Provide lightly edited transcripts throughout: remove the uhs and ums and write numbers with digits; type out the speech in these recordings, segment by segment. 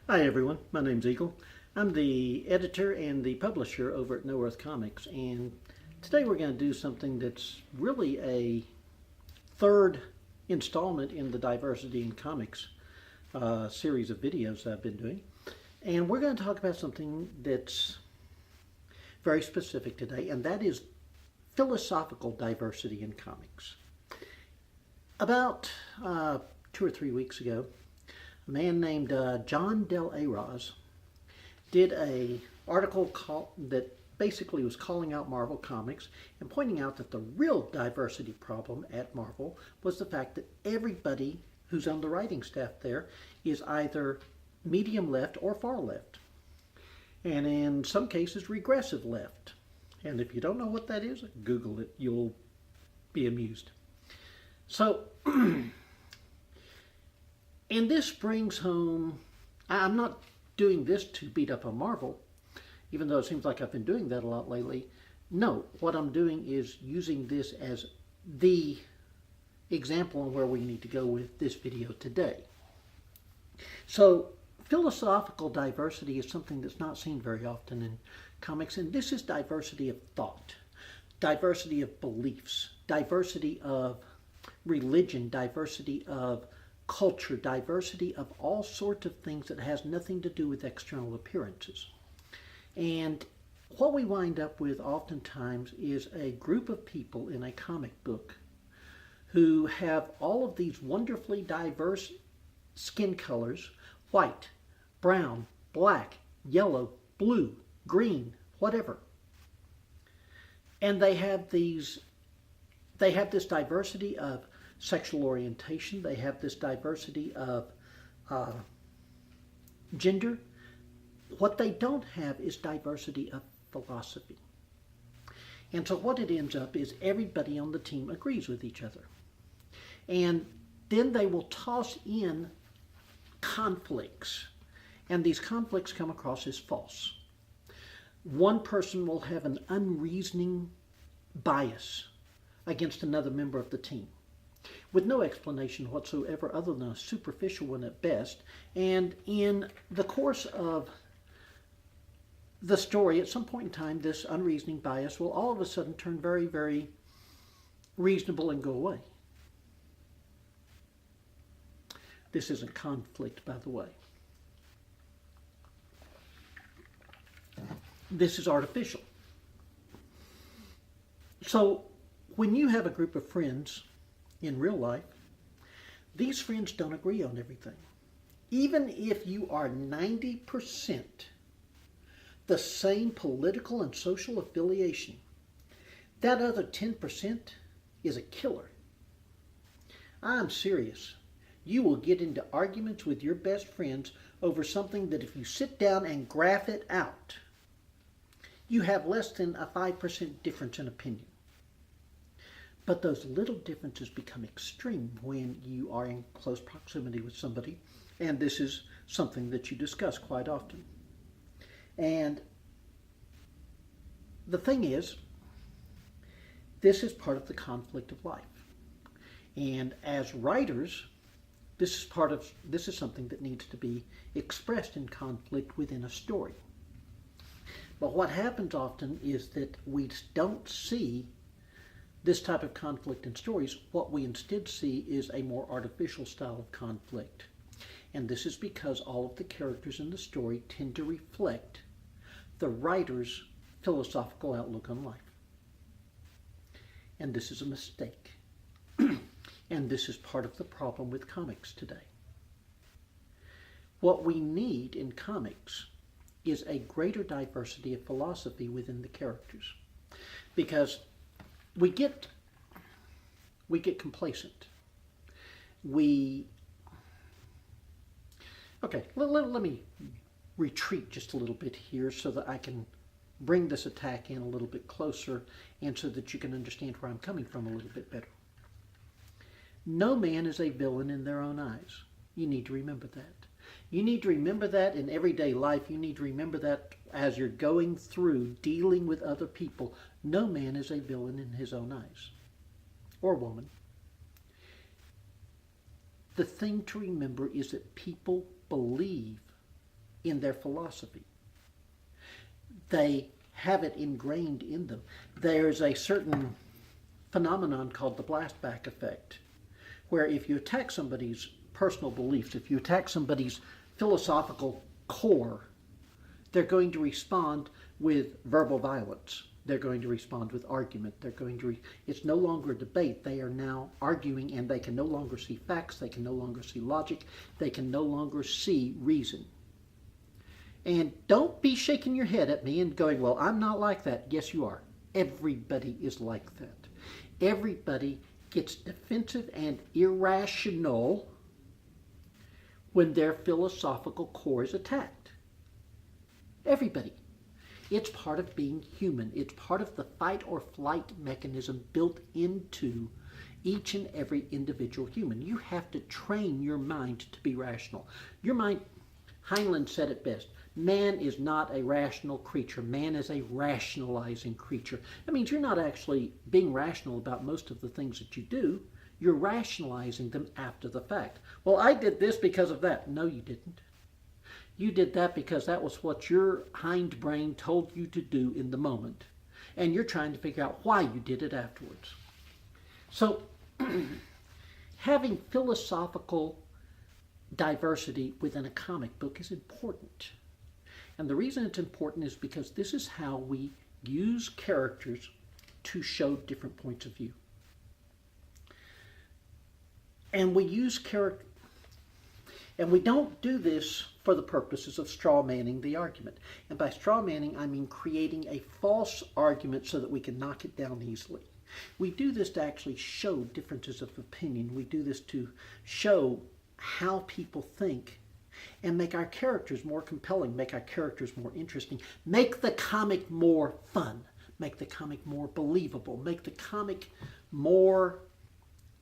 Hi everyone, my name's Eagle. I'm the editor and the publisher over at No Earth Comics, and today we're going to do something that's really a third installment in the Diversity in Comics series of videos I've been doing. And we're going to talk about something that's very specific today, and that is philosophical diversity in comics. About 2 or 3 weeks ago, a man named John Del Araz did an article that basically was calling out Marvel Comics and pointing out that the real diversity problem at Marvel was the fact that everybody who's on the writing staff there is either medium left or far left, and in some cases regressive left. And if you don't know what that is, Google it. You'll be amused. So and this brings home, I'm not doing this to beat up on Marvel, even though it seems like I've been doing that a lot lately. No, what I'm doing is using this as the example on where we need to go with this video today. So, philosophical diversity is something that's not seen very often in comics, and this is diversity of thought, diversity of beliefs, diversity of religion, diversity of culture, diversity of all sorts of things that has nothing to do with external appearances. And what we wind up with oftentimes is a group of people in a comic book who have all of these wonderfully diverse skin colors: white, brown, black, yellow, blue, green, whatever. And they have this diversity of sexual orientation. They have this diversity of gender. What they don't have is diversity of philosophy. And so what it ends up is everybody on the team agrees with each other. And then they will toss in conflicts. And these conflicts come across as false. One person will have an unreasoning bias against another member of the team, with no explanation whatsoever other than a superficial one at best. And in the course of the story, at some point in time, this unreasoning bias will all of a sudden turn very, very reasonable and go away. This isn't conflict, by the way. This is artificial. So when you have a group of friends in real life, these friends don't agree on everything. Even if you are 90% the same political and social affiliation, that other 10% is a killer. I'm serious. You will get into arguments with your best friends over something that if you sit down and graph it out, you have less than a 5% difference in opinion. But those little differences become extreme when you are in close proximity with somebody, and this is something that you discuss quite often. And the thing is, this is part of the conflict of life. And as writers, this is something that needs to be expressed in conflict within a story. But what happens often is that we don't see this type of conflict in stories. What we instead see is a more artificial style of conflict. And this is because all of the characters in the story tend to reflect the writer's philosophical outlook on life. And this is a mistake. And this is part of the problem with comics today. What we need in comics is a greater diversity of philosophy within the characters. Because we get complacent. Let me retreat just a little bit here so that I can bring this attack in a little bit closer, and so that you can understand where I'm coming from a little bit better. No man is a villain in their own eyes. You need to remember that. You need to remember that in everyday life. You need to remember that as you're going through dealing with other people. No man is a villain in his own eyes, or woman. The thing to remember is that people believe in their philosophy. They have it ingrained in them. There's a certain phenomenon called the blastback effect, where if you attack somebody's personal beliefs, if you attack somebody's philosophical core, they're going to respond with verbal violence. They're going to respond with argument. It's no longer a debate. They are now arguing, and they can no longer see facts. They can no longer see logic. They can no longer see reason. And don't be shaking your head at me and going, well, I'm not like that. Yes, you are. Everybody is like that. Everybody gets defensive and irrational when their philosophical core is attacked. Everybody. It's part of being human. It's part of the fight or flight mechanism built into each and every individual human. You have to train your mind to be rational. Your mind, Heinlein said it best, man is not a rational creature. Man is a rationalizing creature. That means you're not actually being rational about most of the things that you do. You're rationalizing them after the fact. Well, I did this because of that. No, you didn't. You did that because that was what your hindbrain told you to do in the moment. And you're trying to figure out why you did it afterwards. So, having philosophical diversity within a comic book is important. And the reason it's important is because this is how we use characters to show different points of view. And we use character, and we don't do this for the purposes of straw manning the argument. And by straw manning, I mean creating a false argument so that we can knock it down easily. We do this to actually show differences of opinion. We do this to show how people think and make our characters more compelling, make our characters more interesting, make the comic more fun, make the comic more believable, make the comic more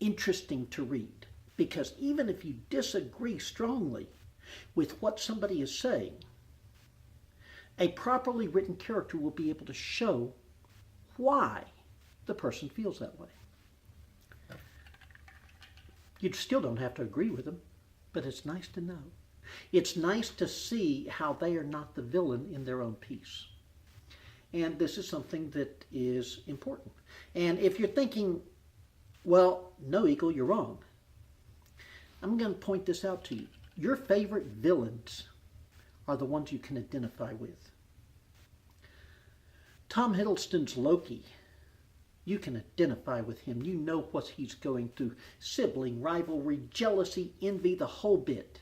interesting to read. Because even if you disagree strongly with what somebody is saying, a properly written character will be able to show why the person feels that way. You still don't have to agree with them, but it's nice to know. It's nice to see how they are not the villain in their own piece. And this is something that is important. And if you're thinking, well, no, Eagle, you're wrong, I'm going to point this out to you. Your favorite villains are the ones you can identify with. Tom Hiddleston's Loki, you can identify with him. You know what he's going through. Sibling, rivalry, jealousy, envy, the whole bit.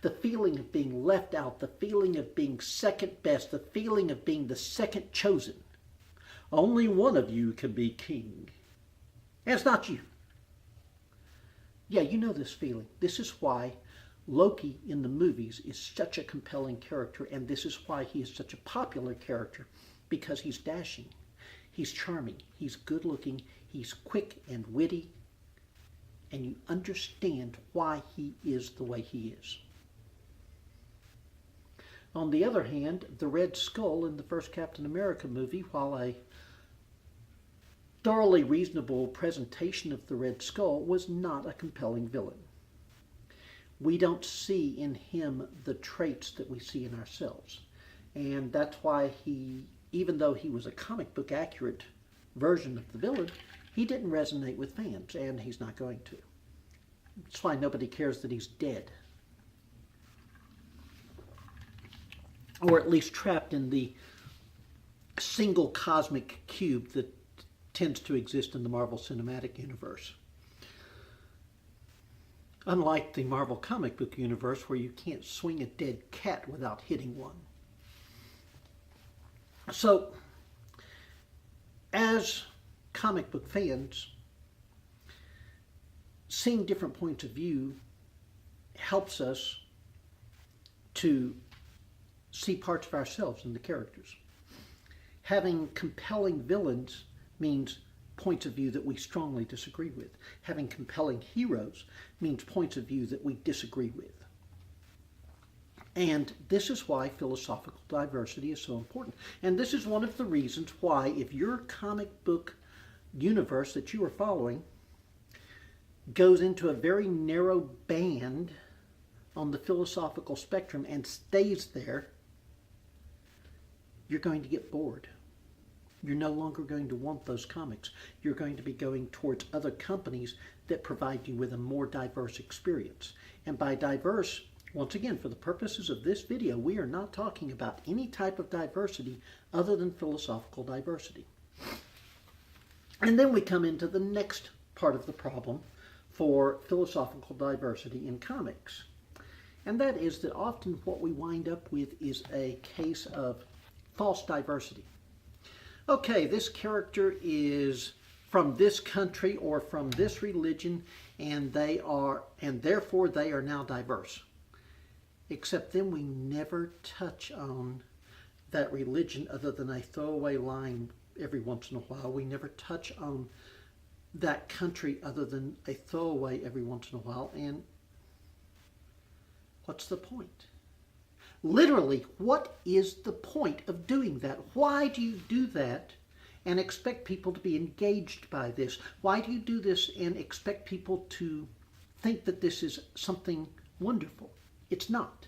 The feeling of being left out, the feeling of being second best, the feeling of being the second chosen. Only one of you can be king. And it's not you. Yeah, you know this feeling. This is why Loki in the movies is such a compelling character, and this is why he is such a popular character, because he's dashing, he's charming, he's good looking, he's quick and witty, and you understand why he is the way he is. On the other hand, the Red Skull in the first Captain America movie, while a thoroughly reasonable presentation of the Red Skull, was not a compelling villain. We don't see in him the traits that we see in ourselves. And that's why he, even though he was a comic book accurate version of the villain, he didn't resonate with fans, and he's not going to. That's why nobody cares that he's dead. Or at least trapped in the single cosmic cube that tends to exist in the Marvel Cinematic Universe. Unlike the Marvel comic book universe, where you can't swing a dead cat without hitting one. So, as comic book fans, seeing different points of view helps us to see parts of ourselves in the characters. Having compelling villains means points of view that we strongly disagree with. Having compelling heroes means points of view that we disagree with. And this is why philosophical diversity is so important. And this is one of the reasons why, if your comic book universe that you are following goes into a very narrow band on the philosophical spectrum and stays there, you're going to get bored. You're no longer going to want those comics. You're going to be going towards other companies that provide you with a more diverse experience. And by diverse, once again, for the purposes of this video, we are not talking about any type of diversity other than philosophical diversity. And then we come into the next part of the problem for philosophical diversity in comics. And that is that often what we wind up with is a case of false diversity. Okay, this character is from this country or from this religion, and therefore they are now diverse. Except then we never touch on that religion other than a throwaway line every once in a while. We never touch on that country other than a throwaway every once in a while. And what's the point? Literally, what is the point of doing that? Why do you do that and expect people to be engaged by this? Why do you do this and expect people to think that this is something wonderful? It's not.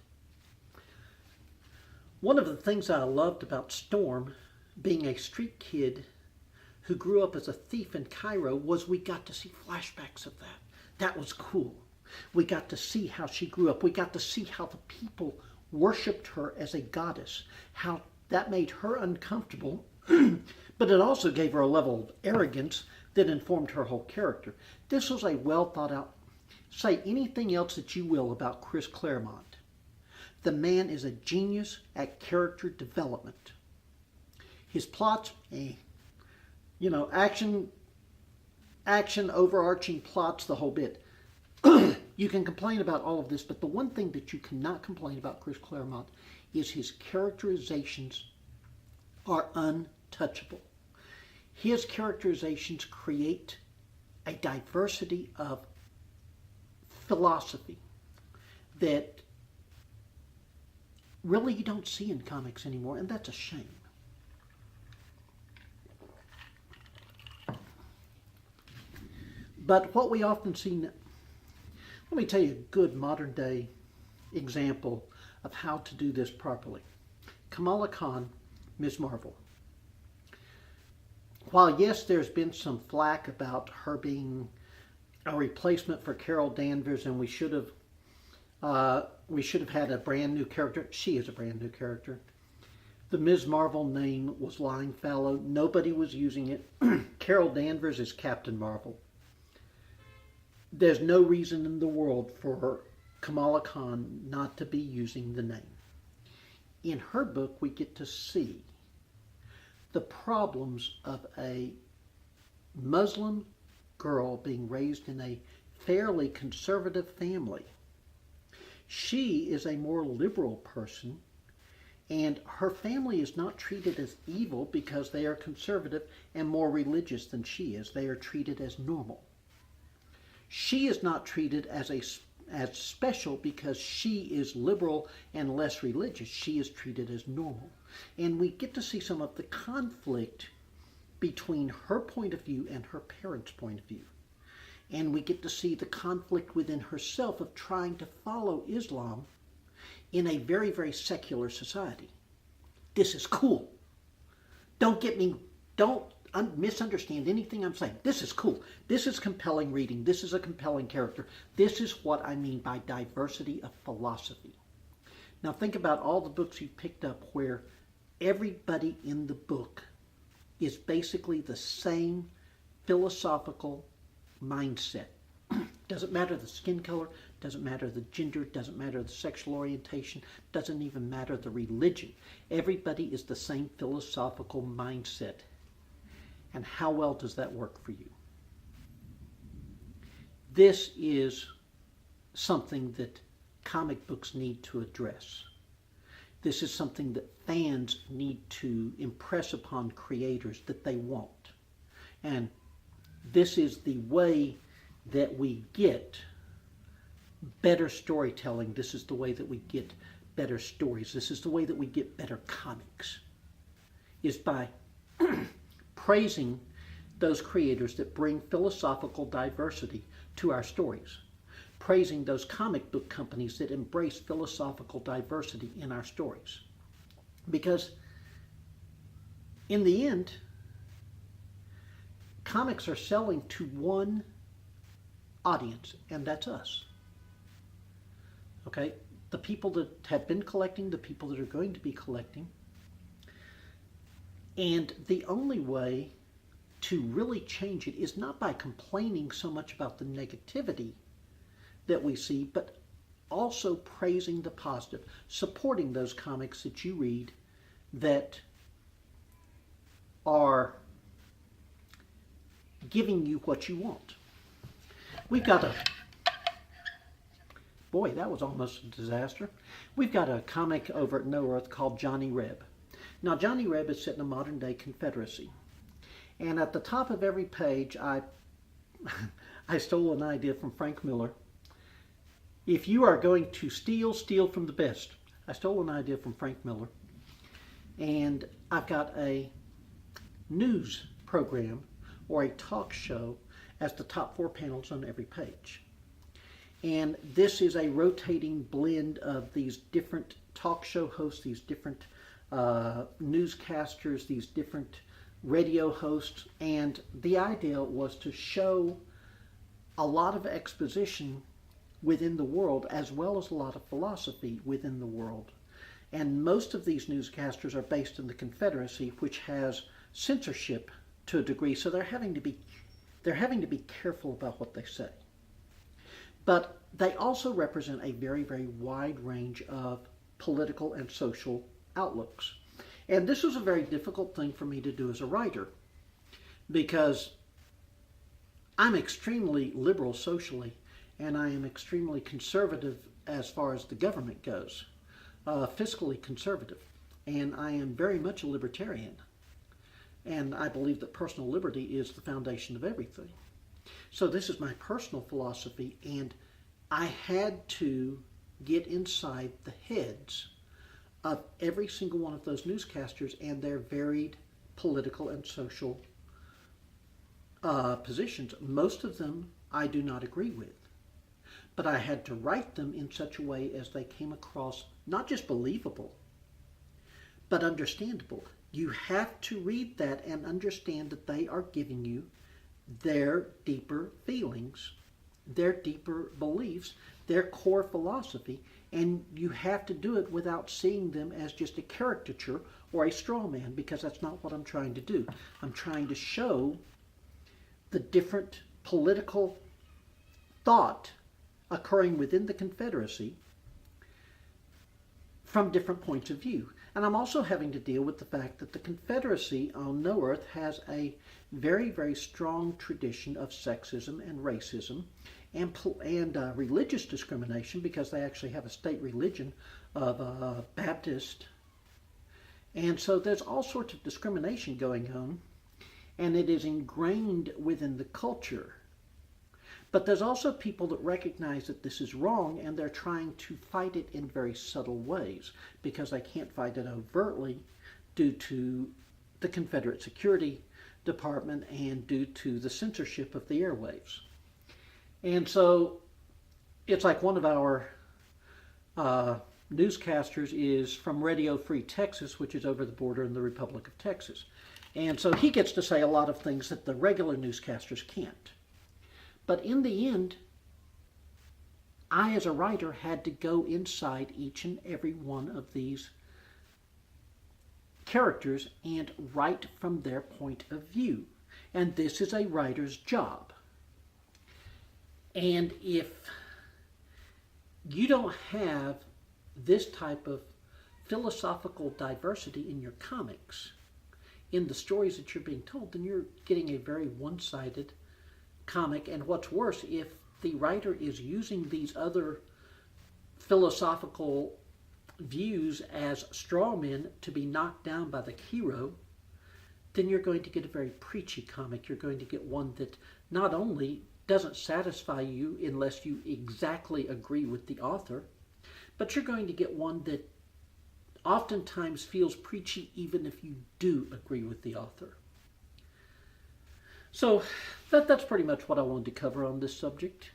One of the things I loved about Storm, being a street kid who grew up as a thief in Cairo, was we got to see flashbacks of that. That was cool. We got to see how she grew up. We got to see how the people worshipped her as a goddess, how that made her uncomfortable, but it also gave her a level of arrogance that informed her whole character. This was a well thought out. Say anything else that you will about Chris Claremont. The man is a genius at character development. His plots, action, overarching plots, the whole bit. You can complain about all of this, but the one thing that you cannot complain about Chris Claremont is his characterizations are untouchable. His characterizations create a diversity of philosophy that really you don't see in comics anymore, and that's a shame. But what we often see, let me tell you a good modern day example of how to do this properly. Kamala Khan, Ms. Marvel. While yes, there's been some flack about her being a replacement for Carol Danvers, and we should have had a brand new character. She is a brand new character. The Ms. Marvel name was lying fallow. Nobody was using it. Carol Danvers is Captain Marvel. There's no reason in the world for Kamala Khan not to be using the name. In her book, we get to see the problems of a Muslim girl being raised in a fairly conservative family. She is a more liberal person, and her family is not treated as evil because they are conservative and more religious than she is. They are treated as normal. She is not treated as special because she is liberal and less religious. She is treated as normal. And we get to see some of the conflict between her point of view and her parents' point of view. And we get to see the conflict within herself of trying to follow Islam in a very, very secular society. This is cool. Don't misunderstand anything I'm saying. This is cool. This is compelling reading. This is a compelling character. This is what I mean by diversity of philosophy. Now think about all the books you've picked up where everybody in the book is basically the same philosophical mindset. Doesn't matter the skin color, doesn't matter the gender, doesn't matter the sexual orientation, doesn't even matter the religion. Everybody is the same philosophical mindset. And how well does that work for you? This is something that comic books need to address. This is something that fans need to impress upon creators that they want. And this is the way that we get better storytelling. This is the way that we get better stories. This is the way that we get better comics, is by praising those creators that bring philosophical diversity to our stories. praising those comic book companies that embrace philosophical diversity in our stories. Because in the end, comics are selling to one audience, and that's us. Okay? The people that have been collecting, the people that are going to be collecting. And the only way to really change it is not by complaining so much about the negativity that we see, but also praising the positive, supporting those comics that you read that are giving you what you want. We've got a, boy, that was almost a disaster. We've got a comic over at No Earth called Johnny Reb. Now, Johnny Reb is set in a modern day Confederacy. And at the top of every page, I stole an idea from Frank Miller. If you are going to steal, steal from the best. I stole an idea from Frank Miller. And I've got a news program or a talk show as the top 4 panels on every page. And this is a rotating blend of these different talk show hosts, these different newscasters, these different radio hosts. And the idea was to show a lot of exposition within the world as well as a lot of philosophy within the world. And most of these newscasters are based in the Confederacy, which has censorship to a degree, so they're having to be careful about what they say. But they also represent a very, very wide range of political and social outlooks. And this was a very difficult thing for me to do as a writer, because I'm extremely liberal socially, and I am extremely conservative as far as the government goes, fiscally conservative. And I am very much a libertarian. And I believe that personal liberty is the foundation of everything. So this is my personal philosophy, and I had to get inside the heads of every single one of those newscasters and their varied political and social positions. Most of them I do not agree with. But I had to write them in such a way as they came across not just believable, but understandable. You have to read that and understand that they are giving you their deeper feelings, their deeper beliefs, their core philosophy, and you have to do it without seeing them as just a caricature or a straw man, because that's not what I'm trying to do. I'm trying to show the different political thought occurring within the Confederacy from different points of view. And I'm also having to deal with the fact that the Confederacy on No Earth has a very, very strong tradition of sexism and racism and religious discrimination, because they actually have a state religion of Baptist. And so there's all sorts of discrimination going on, and it is ingrained within the culture. But there's also people that recognize that this is wrong, and they're trying to fight it in very subtle ways, because they can't fight it overtly due to the Confederate Security Department and due to the censorship of the airwaves. And so it's like one of our newscasters is from Radio Free Texas, which is over the border in the Republic of Texas. And so he gets to say a lot of things that the regular newscasters can't. But in the end, I as a writer had to go inside each and every one of these characters and write from their point of view. And this is a writer's job. And if you don't have this type of philosophical diversity in your comics, in the stories that you're being told, then you're getting a very one-sided comic. And what's worse, if the writer is using these other philosophical views as straw men to be knocked down by the hero, then you're going to get a very preachy comic. You're going to get one that not only doesn't satisfy you unless you exactly agree with the author, but you're going to get one that oftentimes feels preachy even if you do agree with the author. So that's pretty much what I wanted to cover on this subject.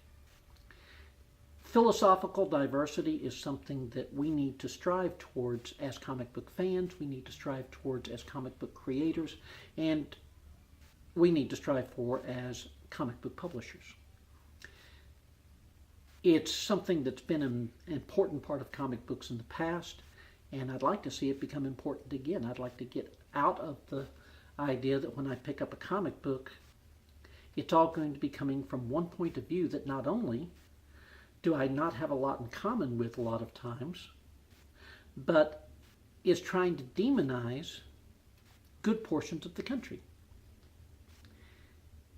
Philosophical diversity is something that we need to strive towards as comic book fans, we need to strive towards as comic book creators, and we need to strive for as comic book publishers. It's something that's been an important part of comic books in the past, and I'd like to see it become important again. I'd like to get out of the idea that when I pick up a comic book, it's all going to be coming from one point of view that not only do I not have a lot in common with a lot of times, but is trying to demonize good portions of the country.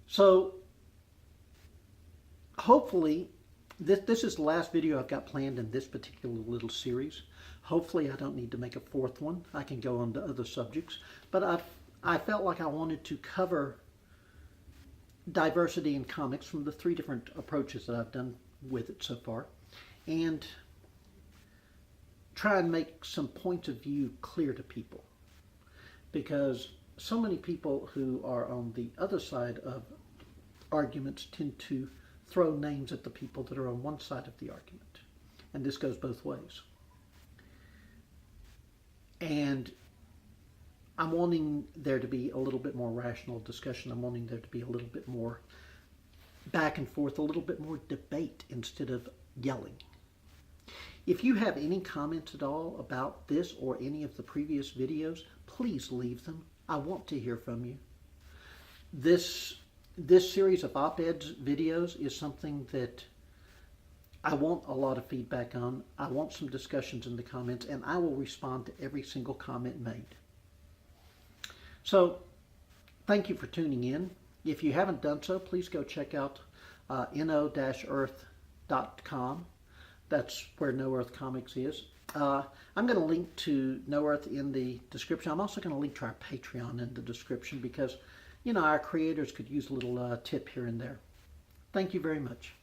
So hopefully, this is the last video I've got planned in this particular little series. Hopefully I don't need to make a fourth one. I can go on to other subjects. But I felt like I wanted to cover diversity in comics from the 3 different approaches that I've done with it so far, and try and make some points of view clear to people, because so many people who are on the other side of arguments tend to throw names at the people that are on one side of the argument, and this goes both ways. And I'm wanting there to be a little bit more rational discussion. I'm wanting there to be a little bit more back and forth, a little bit more debate instead of yelling. If you have any comments at all about this or any of the previous videos, please leave them. I want to hear from you. This series of op-eds videos is something that I want a lot of feedback on. I want some discussions in the comments, and I will respond to every single comment made. So, thank you for tuning in. If you haven't done so, please go check out no-earth.com. That's where No Earth Comics is. I'm going to link to No Earth in the description. I'm also going to link to our Patreon in the description because, you know, our creators could use a little tip here and there. Thank you very much.